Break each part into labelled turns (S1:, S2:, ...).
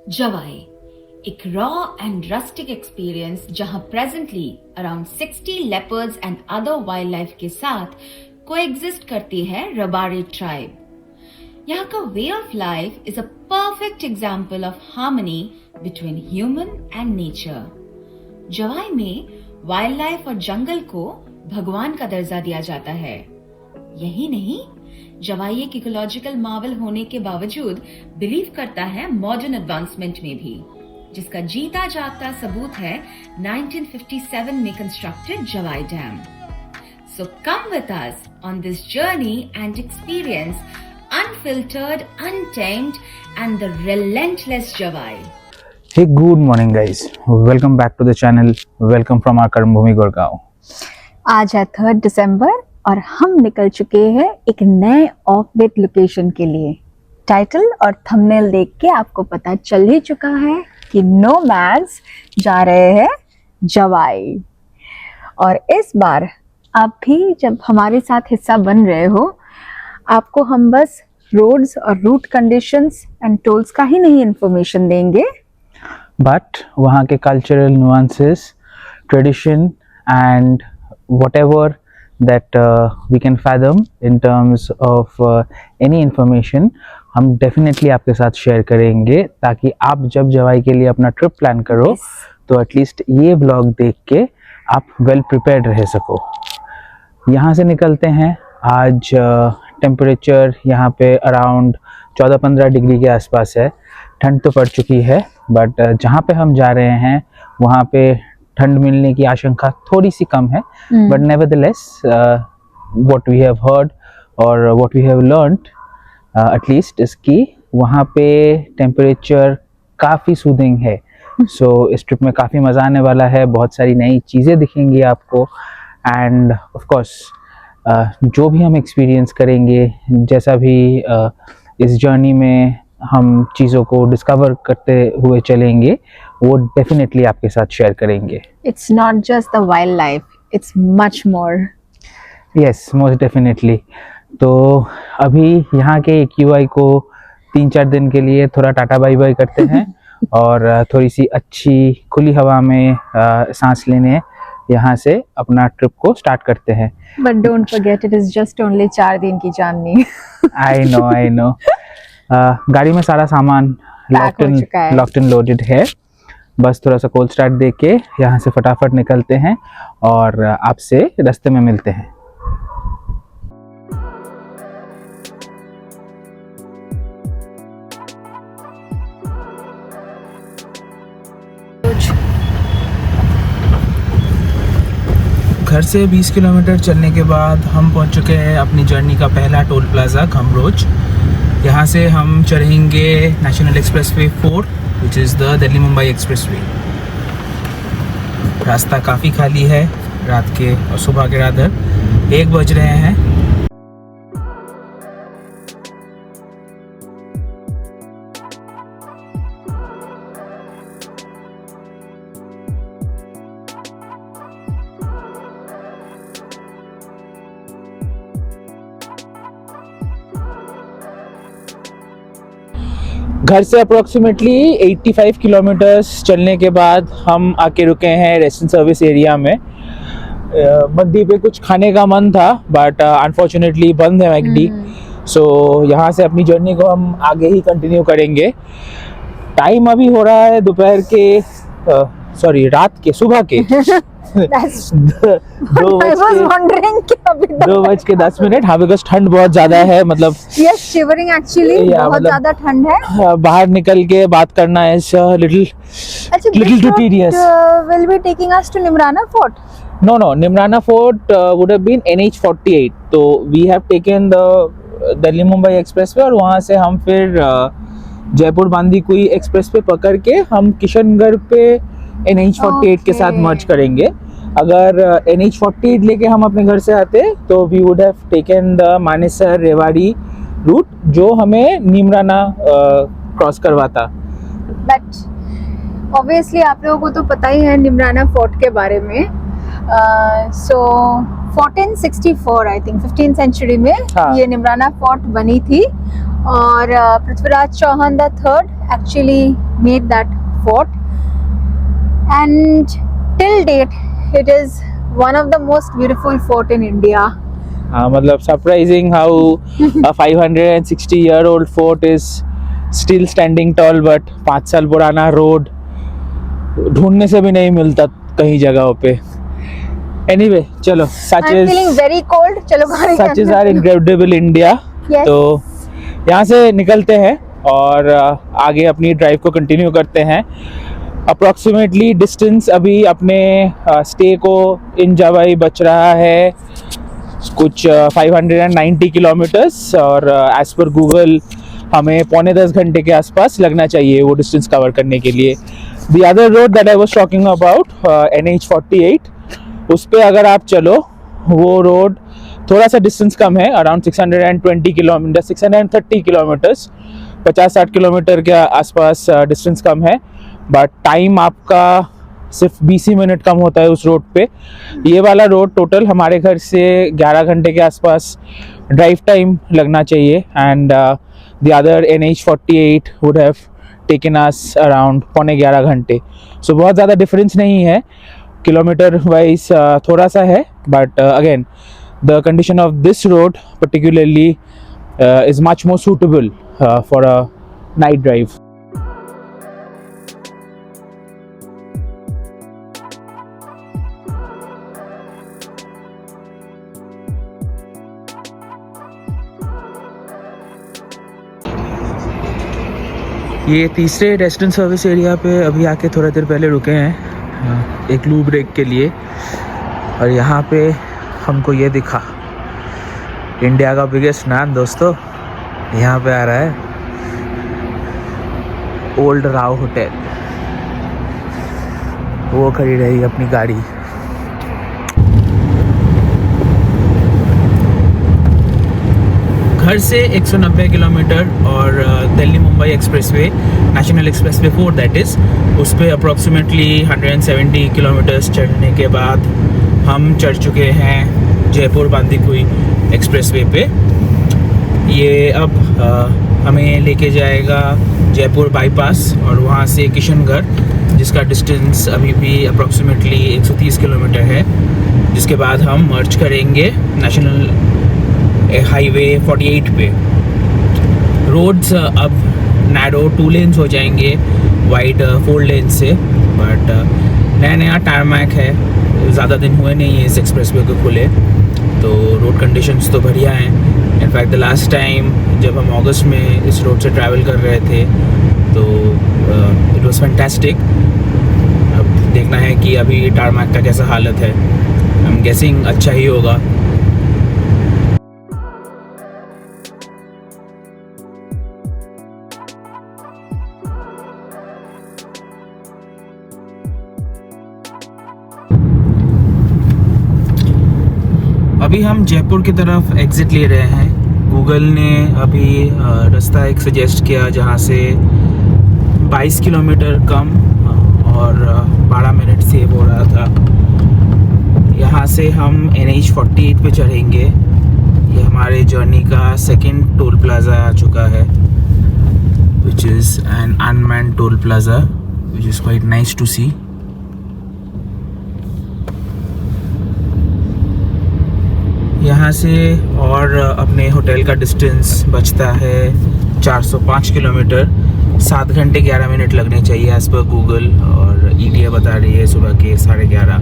S1: जवाई, एक raw and rustic experience जहां presently around 60 leopards and other wildlife के साथ कोएग्जिस्ट करती है रबारी ट्राइब। यहाँ का way of life is a perfect example of harmony between human and nature. Jawai में वाइल्ड लाइफ और जंगल को भगवान का दर्जा दिया जाता है। यही नहीं, जवाई एक इकोलॉजिकल मार्वल होने के बावजूद बिलीव करता है मॉडर्न एडवांसमेंट में भी, जिसका जीता जागता सबूत है 1957 में constructed Jawai dam. So come with us on this journey and experience unfiltered, untamed and the relentless Jawai.
S2: Hey, good morning guys. Welcome back to the channel. Welcome from our Karambhumi Gurgaon.
S3: आज है 3 दिसंबर और हम निकल चुके हैं एक नए off beat location के लिए। टाइटल और थंबनेल देख के आपको पता चल ही चुका है कि नोमैड्स जा रहे हैं जवाई। और इस बार आप भी जब हमारे साथ हिस्सा बन रहे हो, आपको हम बस रोड्स और रूट कंडीशंस एंड टोल्स का ही नहीं इंफॉर्मेशन देंगे,
S2: बट वहाँ के cultural nuances, tradition and whatever that we can fathom in terms of any information हम डेफिनेटली आपके साथ शेयर करेंगे, ताकि आप जब जवाई के लिए अपना ट्रिप प्लान करो तो एटलीस्ट ये ब्लॉग देख के आप वेल प्रिपेयर्ड रह सको। यहाँ से निकलते हैं। आज टेम्परेचर यहाँ पे अराउंड 14-15 डिग्री के आसपास है। ठंड तो पड़ चुकी है, बट जहाँ पे हम जा रहे हैं वहाँ पे ठंड मिलने की आशंका थोड़ी सी कम है। But nevertheless what we have heard और what we have learned at least इसकी वहाँ पे टेम्परेचर काफ़ी सूदिंग है। सो इस ट्रिप में काफ़ी मज़ा आने वाला है। बहुत सारी नई चीज़ें दिखेंगी आपको एंड ऑफ कोर्स जो भी हम एक्सपीरियंस करेंगे, जैसा भी इस जर्नी में हम चीज़ों को डिस्कवर करते हुए चलेंगे, वो डेफिनेटली आपके साथ शेयर करेंगे।
S3: It's not just the wild life, it's much more.
S2: Yes, most definitely. तो अभी यहाँ के QI को 3-4 दिन के लिए थोड़ा टाटा बाय बाय करते हैं और थोड़ी सी अच्छी खुली हवा में सांस लेने यहाँ से अपना ट्रिप को स्टार्ट करते हैं।
S3: But don't forget, it is just only 4 दिन की जर्नी।
S2: I know. गाड़ी में सारा सामान लॉक्ड एंड लोडेड है। बस थोड़ा सा कोल्ड स्टार्ट दे के यहाँ से फटाफट निकलते हैं और आपसे रास्ते में मिलते हैं। घर से 20 किलोमीटर चलने के बाद हम पहुंच चुके हैं अपनी जर्नी का पहला टोल प्लाजा खमरोच। यहाँ से हम चढ़ेंगे national expressway 4 which is the Delhi Mumbai expressway. रास्ता काफ़ी खाली है। रात के और सुबह के रात 1 बज रहे हैं। घर से अप्रोक्सीमेटली 85 किलोमीटर्स चलने के बाद हम आके रुके हैं रेस्टोरेंट सर्विस एरिया में। मद्दी पे कुछ खाने का मन था, बट अनफॉर्चुनेटली बंद है मैकडी। सो यहाँ से अपनी जर्नी को हम आगे ही कंटिन्यू करेंगे। टाइम अभी हो रहा है दोपहर के रात के सुबह के 2:10। हाँ, बिकॉज ठंड बहुत ज्यादा है। मतलब
S3: शिवरिंग एक्चुअली, बहुत ज्यादा ठंड है।
S2: बाहर निकल के बात करना is little too tedious.
S3: Will be taking us to Neemrana fort?
S2: No, Nimrana Fort would have been NH48. तो we have taken the Delhi Mumbai expressway और वहाँ से हम फिर जयपुर बांदीकुई एक्सप्रेस पे पकड़ के हम किशनगढ़ पे NH48 के साथ मर्ज करेंगे। अगर NH48 लेके हम अपने घर से आते तो we would have taken the Manesar Rewari route, जो हमें निमराना क्रॉस करवाता।
S3: बट ऑब्वियसली आप लोगों को तो पता ही है निमराना फोर्ट के बारे में। सो 1464 आई थिंक 15th सेंचुरी में
S2: हाँ।
S3: ये निमराना फोर्ट बनी थी और Prithviraj Chauhan the third actually made that fort and till date it is one of the most beautiful fort in India.
S2: हाँ, मतलब surprising how a 560-year-old fort is still standing tall, but 5 साल पुराना रोड ढूंढने से भी नहीं मिलता कहीं जगहों पे. Anyway, चलो such
S3: I'm feeling
S2: is
S3: very cold. चलो गाड़ी
S2: such is our incredible India.
S3: Yes.
S2: तो यहाँ से निकलते हैं और आगे अपनी ड्राइव को कंटिन्यू करते हैं. अप्रॉक्सीमेटली डिस्टेंस अभी अपने स्टे को इन जवाई बच रहा है कुछ 590 किलोमीटर्स और एज पर गूगल हमें 9.25 घंटे के आसपास लगना चाहिए वो डिस्टेंस कवर करने के लिए. The other road that I was talking about NH48, उस पे अगर आप चलो वो रोड थोड़ा सा डिस्टेंस कम है, अराउंड 620 किलोमीटर 630 किलोमीटर्स 50-60 किलोमीटर के आसपास डिस्टेंस कम है, बट टाइम आपका सिर्फ 20 मिनट कम होता है उस रोड पे. ये वाला रोड टोटल हमारे घर से 11 घंटे के आसपास ड्राइव टाइम लगना चाहिए and the other NH48 would have taken us around 11.25 घंटे. सो बहुत ज़्यादा डिफरेंस नहीं है किलोमीटर वाइज, थोड़ा सा है, but again the condition of this road particularly is much more suitable for a night drive. ये तीसरे रेस्टोरेंट सर्विस एरिया पे अभी आके थोड़ा देर पहले रुके हैं एक लू ब्रेक के लिए, और यहाँ पे हमको ये दिखा इंडिया का बिगेस्ट नान दोस्तों यहाँ पे आ रहा है, ओल्ड राव होटल. वो खड़ी रही अपनी गाड़ी. घर से 190 किलोमीटर और Delhi Mumbai expressway, national expressway 4 that is, उस पर अप्रॉक्सीमेटली 170 किलोमीटर्स चढ़ने के बाद हम चढ़ चुके हैं जयपुर बांदीकुई एक्सप्रेसवे पे. ये अब हमें लेके जाएगा जयपुर बाईपास और वहाँ से किशनगढ़, जिसका डिस्टेंस अभी भी अप्रॉक्सीमेटली 130 किलोमीटर है, जिसके बाद हम मर्ज करेंगे नेशनल हाईवे 48 पे. रोड्स अब नैरो 2 लेन्स हो जाएंगे वाइड 4 लेन से, बट नया टारमैक है, ज़्यादा दिन हुए नहीं है इस एक्सप्रेसवे को खुले, तो रोड कंडीशंस तो बढ़िया हैं. इनफैक्ट द लास्ट टाइम जब हम अगस्त में इस रोड से ट्रैवल कर रहे थे तो इट वाज फैंटास्टिक. अब देखना है कि अभी टारमैक का कैसा हालत है. आई एम गेसिंग अच्छा ही होगा. अभी हम जयपुर की तरफ एग्ज़िट ले रहे हैं. गूगल ने अभी रास्ता एक सजेस्ट किया जहाँ से 22 किलोमीटर कम और 12 मिनट सेव हो रहा था. यहाँ से हम NH48 पे चढ़ेंगे. ये हमारे जर्नी का सेकंड टोल प्लाज़ा आ चुका है, which is an unmanned toll plaza, which is quite nice to see. यहाँ से और अपने होटल का डिस्टेंस बचता है 405 किलोमीटर. 7 घंटे 11 मिनट लगने चाहिए एज़ पर गूगल, और ETA बता रही है सुबह के 11:30.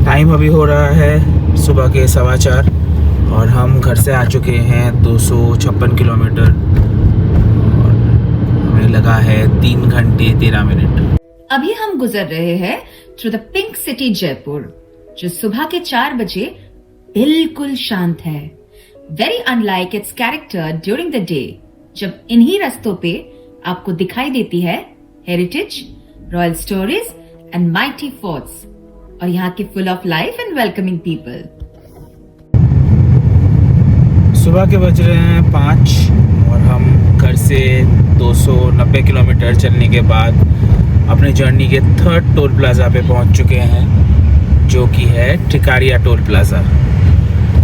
S2: टाइम अभी हो रहा है सुबह के 4:15 और हम घर से आ चुके हैं 256 किलोमीटर और हमें लगा है 3 घंटे 13 मिनट.
S1: अभी हम गुजर रहे हैं through the pink city Jaipur, जो सुबह के 4 बजे बिल्कुल शांत है. Very unlike it's character during the day, जब इन्हीं रास्तों पे आपको दिखाई देती है heritage, royal stories and mighty forts, और यहाँ की full of life and welcoming people.
S2: सुबह के बज रहे हैं 5 और हम घर से 290 किलोमीटर चलने के बाद अपने जर्नी के 3rd टोल प्लाज़ा पे पहुंच चुके हैं. जो कि है टिकारिया टोल प्लाज़ा।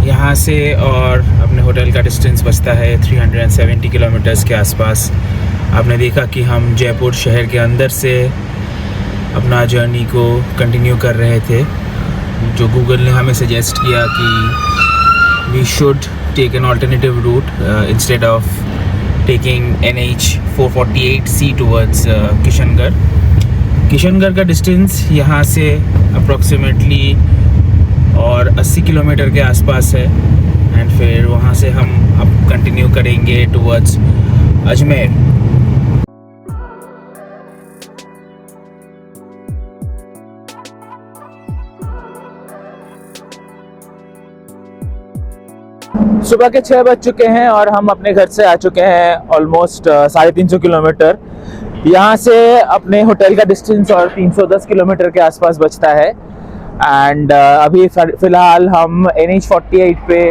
S2: यहाँ से और अपने होटल का डिस्टेंस बचता है 370 किलोमीटर्स के आसपास। आपने देखा कि हम जयपुर शहर के अंदर से अपना जर्नी को कंटिन्यू कर रहे थे, जो गूगल ने हमें सजेस्ट किया कि we should take an alternative route instead of taking NH 448C towards Kishangarh. Kishangarh का डिस्टेंस यहाँ से अप्रॉक्सीमेटली और 80 किलोमीटर के आसपास है। एंड फिर वहाँ से हम अब कंटिन्यू करेंगे टुवर्ड्स अजमेर। सुबह के 6 बज चुके हैं और हम अपने घर से आ चुके हैं ऑलमोस्ट 350 किलोमीटर। यहाँ से अपने होटल का डिस्टेंस और 310 किलोमीटर के आसपास बचता है। एंड अभी फ़िलहाल हम NH 48 पे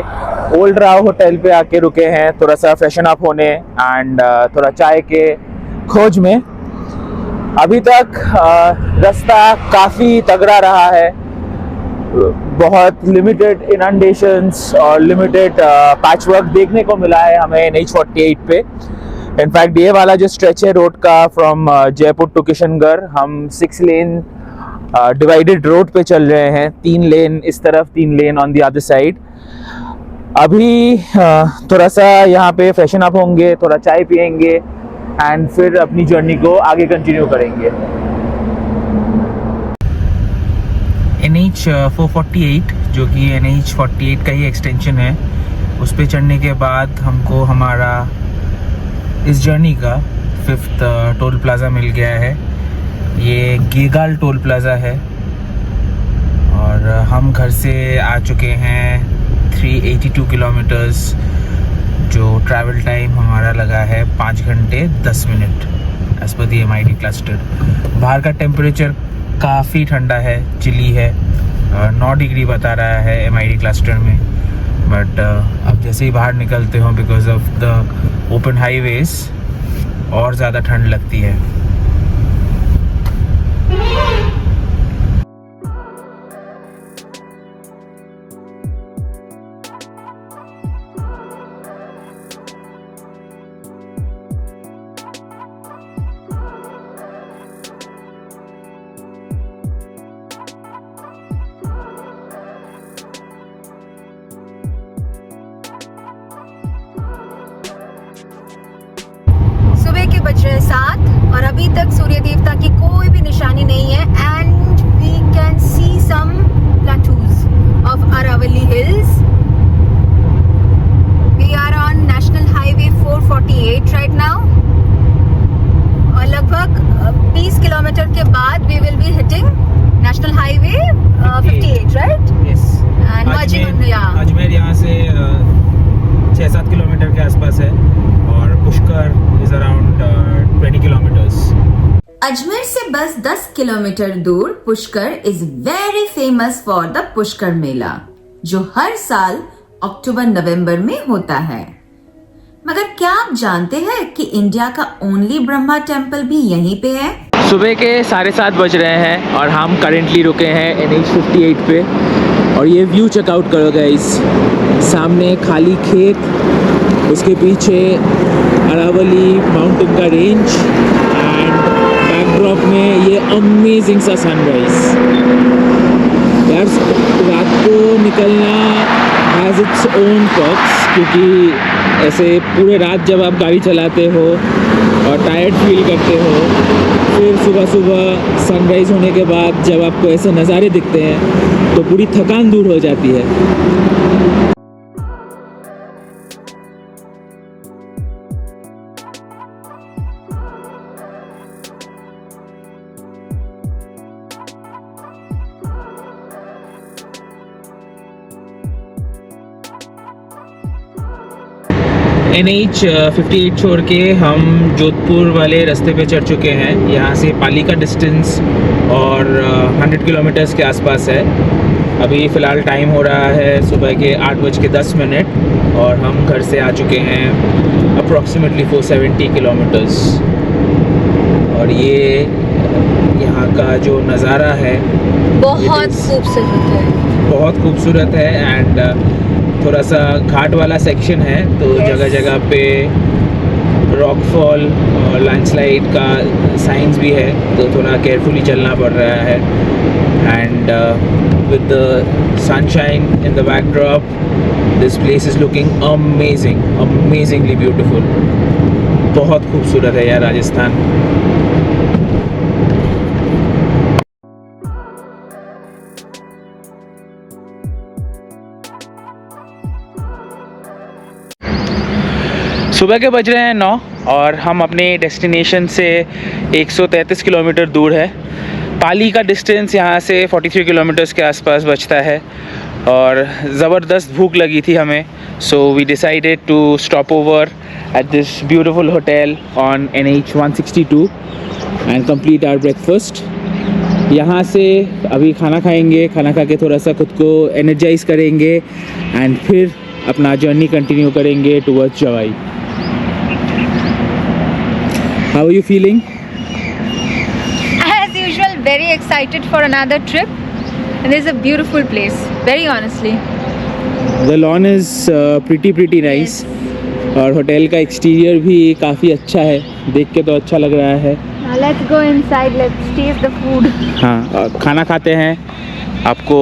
S2: ओल्ड राव होटल पे आके रुके हैं, थोड़ा सा फ्रेशन अप होने एंड थोड़ा चाय के खोज में। अभी तक रास्ता काफ़ी तगड़ा रहा है, बहुत लिमिटेड इनंडेशंस और लिमिटेड पैच वर्क देखने को मिला है हमें NH 48 पे। इनफैक्ट ये वाला जो स्ट्रेच है रोड का फ्रॉम जयपुर टू किशनगढ़, हम 6 लेन डिवाइडेड रोड पे चल रहे हैं, 3 लेन इस तरफ, 3 लेन ऑन द अदर साइड। अभी थोड़ा सा यहाँ पे फ्रेशन अप होंगे, थोड़ा चाय पियेंगे एंड फिर अपनी जर्नी को आगे कंटिन्यू करेंगे। NH 448 जो कि NH 48 का ही एक्सटेंशन है, उस पे चढ़ने के बाद हमको हमारा इस जर्नी का 5th टोल प्लाज़ा मिल गया है। ये गेगाल टोल प्लाज़ा है और हम घर से आ चुके हैं 382 किलोमीटर्स, जो ट्रैवल टाइम हमारा लगा है 5 घंटे 10 मिनट एज पर दी MID क्लस्टर। बाहर का टेम्परेचर काफ़ी ठंडा है, चिली है, 9 डिग्री बता रहा है MID क्लस्टर में। बट अब जैसे ही बाहर निकलते हो because of the open highways और ज़्यादा ठंड लगती है।
S3: बज रहे 7 और अभी तक सूर्य देवता की कोई भी निशानी नहीं है। And we can see some plateaus of Aravalli hills. We are on national highway 448 right now और लगभग 20 किलोमीटर के बाद we will be hitting national highway 58 right.
S2: Yes,
S3: and
S2: Ajmer यहाँ से 6-7 किलोमीटर के आसपास है और Pushkar is around 20 kilometres.
S1: Ajmer से बस 10 किलोमीटर दूर Pushkar is very famous for the Pushkar mela, जो हर साल अक्टूबर-नवंबर में होता है। मगर क्या आप जानते हैं कि इंडिया का ओनली ब्रह्मा टेम्पल भी यहीं पे है?
S2: सुबह के 7:30 बज रहे हैं और हम करेंटली रुके हैं NH 58 पे और ये व्यू चेकआउट करो गाइस। सामने खाली खेत, उसके पीछे अरावली माउंटेन का रेंज एंड बैकड्रॉप में ये अमेजिंग सा सनराइज। यार रात को निकलना हैज़ इट्स ओन पर्क्स, क्योंकि ऐसे पूरे रात जब आप गाड़ी चलाते हो और टायर्ड फील करते हो, फिर सुबह सुबह सनराइज़ होने के बाद जब आपको ऐसे नज़ारे दिखते हैं तो पूरी थकान दूर हो जाती है। NH 58 छोड़ के हम जोधपुर वाले रास्ते पे चढ़ चुके हैं। यहाँ से पाली का डिस्टेंस और 100 किलोमीटर्स के आसपास है। अभी फ़िलहाल टाइम हो रहा है सुबह के 8:10 और हम घर से आ चुके हैं अप्रॉक्सीमेटली 470 किलोमीटर्स। और ये यहाँ यहाँ का जो नज़ारा है
S3: बहुत
S2: It is-
S3: खूबसूरत है।
S2: बहुत खूबसूरत है। एंड थोड़ा सा घाट वाला सेक्शन है, तो
S3: Yes.
S2: जगह जगह पे रॉकफॉल और लैंडस्लाइड का साइंस भी है, तो थोड़ा केयरफुली चलना पड़ रहा है। And with the sunshine in the backdrop, this place is looking amazing, amazingly beautiful. बहुत खूबसूरत है यार राजस्थान। सुबह के बज रहे हैं 9 और हम अपने डेस्टिनेशन से 133 किलोमीटर दूर है। पाली का डिस्टेंस यहाँ से 43 किलोमीटर्स के आसपास बचता है और ज़बरदस्त भूख लगी थी हमें, so we decided to stop over at this beautiful hotel on NH 162 and complete our breakfast. यहाँ से अभी खाना खाएंगे, खाना खा के थोड़ा सा खुद को एनर्जाइज करेंगे एंड फिर अपना जर्नी कंटिन्यू करेंगे towards Jawai. How are you feeling?
S3: As usual, very excited for another trip. And this is a beautiful place, very honestly.
S2: The lawn is pretty nice. और होटल का exterior भी काफ़ी अच्छा है, देख के तो अच्छा लग रहा है।
S3: Now let's go inside, let's taste the food.
S2: हाँ, और खाना खाते हैं, आपको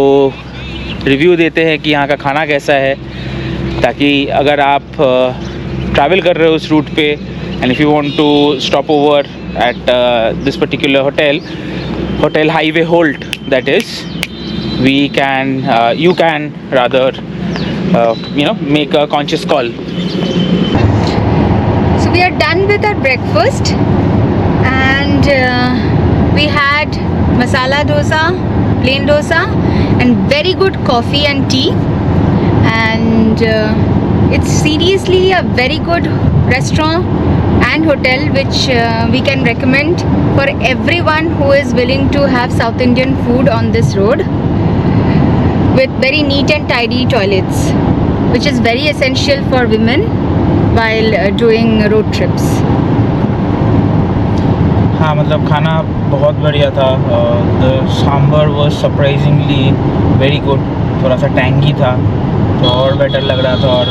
S2: रिव्यू देते हैं कि यहाँ का खाना कैसा है, ताकि अगर आप ट्रैवल कर रहे हो उस रूट पे and if you want to stop over at this particular hotel highway Holt, that is, you can rather make a conscious call.
S3: So we are done with our breakfast and we had masala dosa, plain dosa and very good coffee and tea, and it's seriously a very good restaurant and hotel which we can recommend for everyone who is willing to have South Indian food on this road, with very neat and tidy toilets, which is very essential for women while doing road trips.
S2: हाँ, मतलब खाना बहुत बढ़िया था। The sambar was surprisingly very good, थोड़ा सा tangy था तो और बेटर लग रहा था। और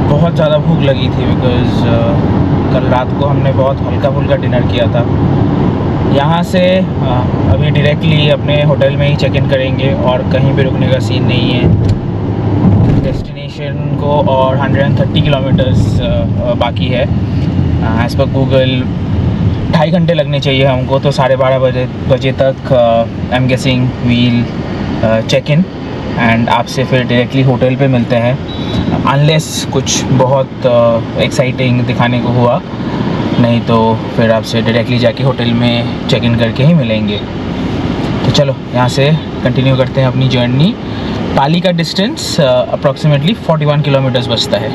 S2: बहुत ज़्यादा भूख लगी थी बिकॉज़ कल रात को हमने बहुत हल्का फुल्का डिनर किया था। यहाँ से अभी डायरेक्टली अपने होटल में ही चेक इन करेंगे और कहीं पे रुकने का सीन नहीं है। डेस्टिनेशन को और 130 किलोमीटर्स बाकी है। एज़ पर गूगल 2.5 घंटे लगने चाहिए हमको, तो 12:30 बजे तक I am guessing we'll check in and आपसे फिर डायरेक्टली होटल पे मिलते हैं, अनलेस कुछ बहुत एक्साइटिंग दिखाने को हुआ, नहीं तो फिर आपसे डायरेक्टली जाके होटल में चेक इन करके ही मिलेंगे। तो चलो यहाँ से कंटिन्यू करते हैं अपनी जर्नी। पाली का डिस्टेंस अप्रॉक्सीमेटली 41 किलोमीटर्स बचता है।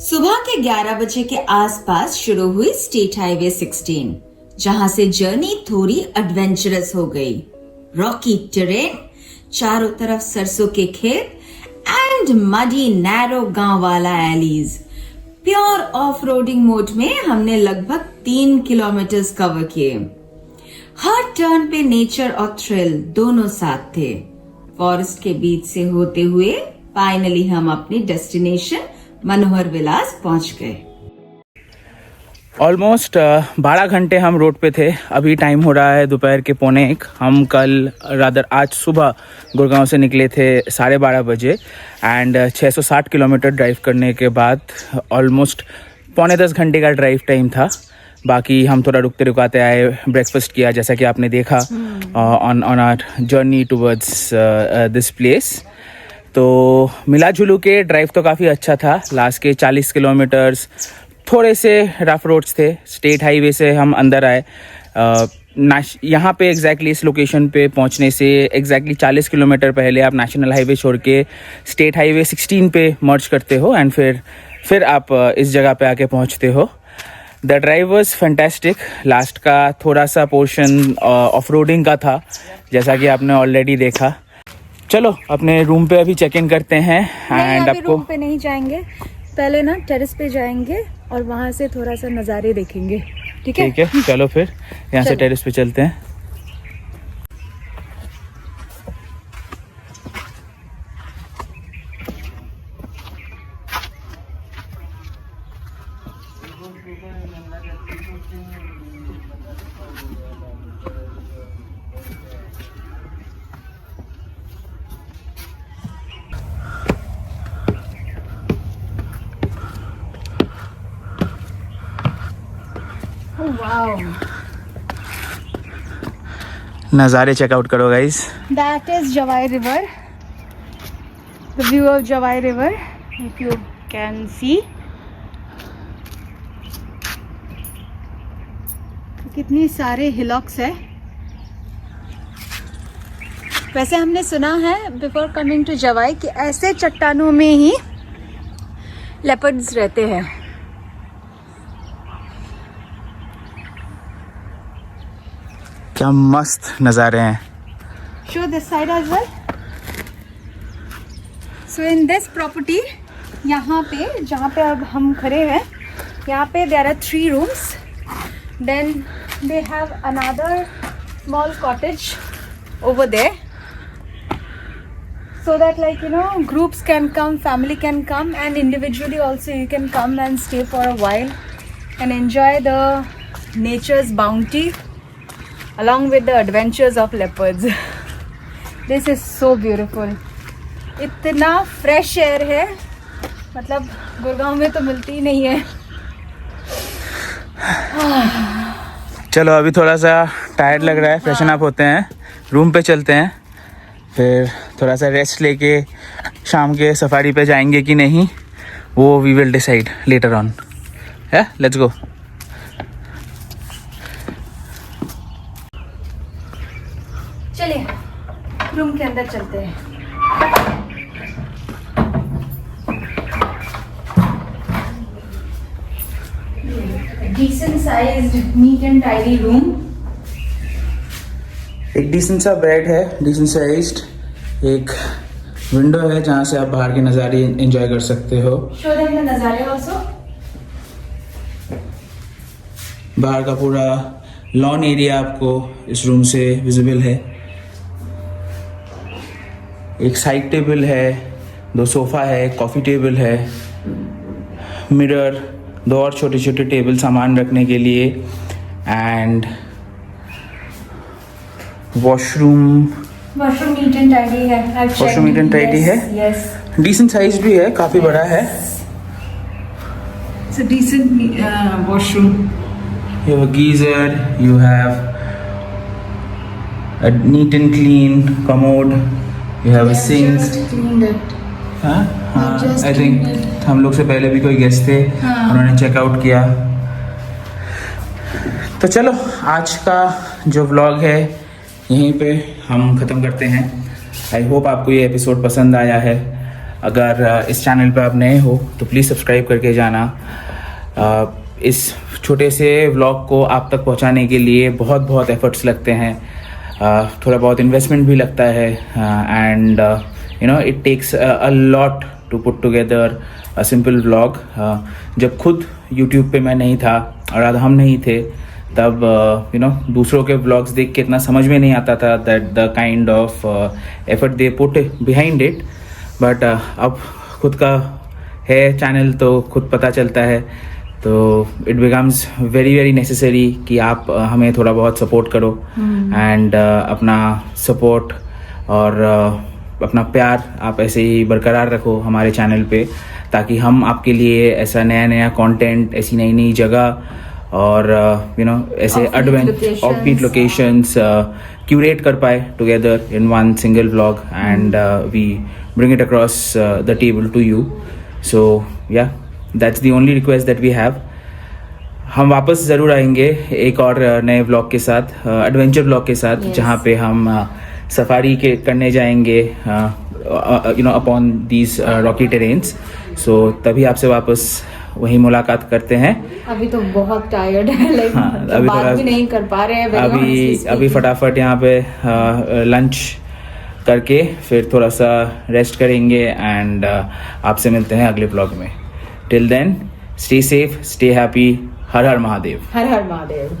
S1: सुबह के 11 बजे के आसपास शुरू हुई स्टेट हाईवे 16, जहां से जर्नी थोड़ी एडवेंचरस हो गई। रॉकी टेरेन, चारों तरफ सरसों के खेत एंड मडी नैरो गांव वाला allies. Pure off roading mode में हमने लगभग 3 किलोमीटर कवर किए। हर टर्न पे नेचर और थ्रिल दोनों साथ थे। फॉरेस्ट के बीच से होते हुए फाइनली हम अपनी डेस्टिनेशन मनोहर विलास पहुंच गए।
S2: ऑलमोस्ट 12 घंटे हम रोड पे थे। अभी टाइम हो रहा है दोपहर के 1:15। हम कल आज सुबह गुड़गांव से निकले थे 12:30 बजे एंड 660 किलोमीटर ड्राइव करने के बाद ऑलमोस्ट 9:45 घंटे का ड्राइव टाइम था। बाकी हम थोड़ा रुकते रुकाते आए, ब्रेकफास्ट किया जैसा कि आपने देखा on our journey towards this place. तो मिला जुलू के ड्राइव तो काफ़ी अच्छा था। लास्ट के 40 किलोमीटर्स थोड़े से रफ रोड्स थे। स्टेट हाईवे से हम अंदर आए, यहाँ पे एग्जैक्टली इस लोकेशन पे पहुँचने से एग्जैक्टली 40 किलोमीटर पहले आप नेशनल हाईवे छोड़ के स्टेट हाईवे 16 पे मर्ज करते हो एंड फिर आप इस जगह पे आके पहुँचते हो. The drive was fantastic. Last का थोड़ा सा पोर्शन ऑफ रोडिंग का था, जैसा कि आपने ऑलरेडी देखा. चलो अपने रूम पे अभी चेक इन करते हैं एंड आपको
S3: रूम पे नहीं जाएंगे, पहले ना टेरेस पे जाएंगे और वहाँ से थोड़ा सा नज़ारे देखेंगे. ठीक है.
S2: ठीक है, चलो फिर यहाँ से टेरेस पे चलते हैं. नज़ारे चेकआउट करो guys.
S3: That is Jawai River. The view of Jawai River, if you can see. कितनी सारे हिलॉक्स है. वैसे हमने सुना है बिफोर कमिंग टू जवाई कि ऐसे चट्टानों में ही लेपर्ड्स रहते हैं.
S2: क्या मस्त नज़ारे हैं.
S3: Show this side as well. So in this property, यहाँ पे जहाँ पे अब हम खड़े हैं, यहाँ पे there are 3 rooms. Then they have another small cottage over there. So that groups can come, family can come, and individually also you can come and stay for a while and enjoy the nature's bounty along with the adventures of leopards. This is so beautiful. इतना fresh air है, मतलब गुड़गांव में तो मिलती ही नहीं है.
S2: चलो अभी थोड़ा सा टायर्ड लग रहा है, फ्रेशन अप होते हैं, रूम पे चलते हैं, फिर थोड़ा सा रेस्ट लेके शाम के सफारी पे जाएंगे कि नहीं वो we will decide later on. है, लेट्स गो.
S3: चलिए रूम के अंदर चलते हैं. Decent sized, neat and tidy room.
S2: एक डिसेंट सा बेड है, डिसेंट साइज्ड. एक विंडो है जहाँ से आप बाहर के नज़ारे एंजॉय कर सकते हो.
S3: Show them the नज़ारे also.
S2: बाहर का पूरा लॉन एरिया आपको इस रूम से विजिबल है. एक साइड टेबल है, 2 सोफ़ा है, कॉफ़ी टेबल है, मिरर, 2 और छोटे छोटे टेबल सामान रखने के लिए, and washroom
S3: neat and tidy है.
S2: वॉशरूम नीट एंड टाइडी है.
S3: Yes.
S2: डिसेंट साइज भी है, काफ़ी बड़ा है.
S3: It's a decent washroom.
S2: You have a geyser, you have a neat and clean commode, you have a sink.
S3: Just cleaned it.
S2: हाँ,
S3: just
S2: I think हम लोग से पहले भी कोई गेस्ट थे, उन्होंने चेकआउट किया. तो चलो आज का जो व्लॉग है यहीं पे हम ख़त्म करते हैं. आई होप आपको ये एपिसोड पसंद आया है. अगर इस चैनल पर आप नए हो तो प्लीज़ सब्सक्राइब करके जाना. इस छोटे से व्लॉग को आप तक पहुंचाने के लिए बहुत बहुत एफर्ट्स लगते हैं, थोड़ा बहुत इन्वेस्टमेंट भी लगता है, and it takes a lot to put together a simple vlog. जब खुद YouTube पे मैं नहीं था और आज हम नहीं थे तब दूसरों के vlogs देख के इतना समझ में नहीं आता था that the kind of effort they put behind it. But अब खुद का है चैनल तो खुद पता चलता है, तो it becomes very very necessary कि आप हमें थोड़ा बहुत सपोर्ट करो, एंड अपना सपोर्ट और अपना प्यार आप ऐसे ही बरकरार रखो हमारे चैनल पे, ताकि हम आपके लिए ऐसा नया नया कंटेंट, ऐसी नई नई जगह और ऐसे ऑफबीट लोकेशंस क्यूरेट कर पाए together in one single vlog, and we bring it across the table to you. So yeah, that's the only request that we have. हम वापस ज़रूर आएंगे एक और नए व्लॉग के साथ, एडवेंचर व्लॉग के साथ,
S1: Yes.
S2: जहाँ पे हम सफारी के करने जाएंगे अपॉन दीज रॉकी टेरेन्स. सो तभी आपसे वापस वही मुलाकात करते हैं.
S1: अभी तो बहुत टायर्ड है, लाइक
S2: हाँ, अभी
S1: बात
S2: थोड़ा-
S1: भी नहीं कर पा रहे हैं. very honestly
S2: अभी
S1: speaking.
S2: फटाफट यहाँ पे लंच करके फिर थोड़ा सा रेस्ट करेंगे एंड आपसे मिलते हैं अगले ब्लॉग में. Till then, stay safe, stay happy. हर हर महादेव.
S1: हर हर महादेव.